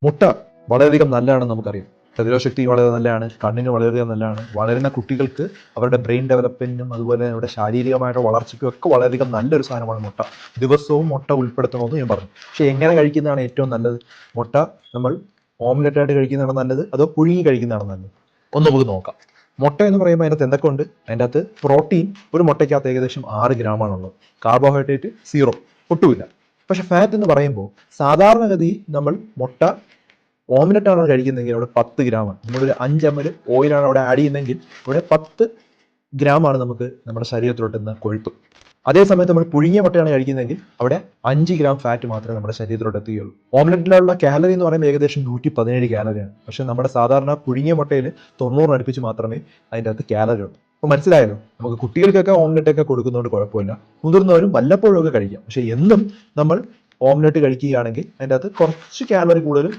മുട്ട വളരെയധികം നല്ലതാണെന്ന് നമുക്കറിയാം. പ്രതിരോധശക്തി വളരെ നല്ലതാണ്, കണ്ണിന് വളരെയധികം നല്ലതാണ്. വളരുന്ന കുട്ടികൾക്ക് അവരുടെ ബ്രെയിൻ ഡെവലപ്മെന്റിനും അതുപോലെ അവരുടെ ശാരീരികമായിട്ടുള്ള വളർച്ചയ്ക്കും ഒക്കെ വളരെയധികം നല്ലൊരു സാധനമാണ് മുട്ട. ദിവസവും മുട്ട ഉൾപ്പെടുത്തണമെന്ന് ഞാൻ പറഞ്ഞു. പക്ഷെ എങ്ങനെ കഴിക്കുന്നതാണ് ഏറ്റവും നല്ലത്? മുട്ട നമ്മൾ ഓംലെറ്റ് ആയിട്ട് കഴിക്കുന്നതാണ് നല്ലത്, അതോ പുഴുങ്ങി കഴിക്കുന്നതാണ് നല്ലത്? ഒന്ന് നമുക്ക് നോക്കാം. മുട്ട എന്ന് പറയുമ്പോൾ അതിനകത്ത് എന്തൊക്കെ ഉണ്ട്? അതിൻ്റെ അകത്ത് പ്രോട്ടീൻ ഒരു മുട്ടയ്ക്കകത്ത് ഏകദേശം 6 ഗ്രാമാണുള്ളത്. കാർബോഹൈഡ്രേറ്റ് 0, ഒട്ടുമില്ല. പക്ഷെ ഫാറ്റ് എന്ന് പറയുമ്പോൾ സാധാരണഗതി നമ്മൾ മുട്ട ഓംലെറ്റ് ആണ് കഴിക്കുന്നതെങ്കിൽ അവിടെ 10 ഗ്രാമാണ്. നമ്മളൊരു 5 ml ഓയിലാണ് അവിടെ ആഡ് ചെയ്യുന്നതെങ്കിൽ ഇവിടെ 10 ഗ്രാമാണ് നമുക്ക് നമ്മുടെ ശരീരത്തിലോട്ടുന്ന കൊഴുപ്പ്. അതേ സമയത്ത് നമ്മൾ പുഴുങ്ങിയ മുട്ടയാണ് കഴിക്കുന്നതെങ്കിൽ അവിടെ 5 ഗ്രാം ഫാറ്റ് മാത്രമേ നമ്മുടെ ശരീരത്തിലോട്ട് എത്തുകയുള്ളൂ. ഓംലെറ്റിലുള്ള കാലറി എന്ന് പറയുമ്പോൾ ഏകദേശം 117 കാലറിയാണ്. പക്ഷെ നമ്മുടെ സാധാരണ പുഴുങ്ങിയ മുട്ടയിൽ 90 അടുപ്പിച്ച് മാത്രമേ അതിൻ്റെ അകത്ത് കാലറി ഉള്ളൂ. അപ്പോൾ മനസ്സിലായല്ലോ, നമുക്ക് കുട്ടികൾക്കൊക്കെ ഓംലെറ്റ് ഒക്കെ കൊടുക്കുന്നതുകൊണ്ട് കുഴപ്പമില്ല, മുതിർന്നവരും വല്ലപ്പോഴും ഒക്കെ കഴിക്കാം. പക്ഷെ എന്നും നമ്മൾ ഓംലെറ്റ് കഴിക്കുകയാണെങ്കിൽ അതിൻ്റെ അകത്ത് കുറച്ച് കാലറി കൂടുതലും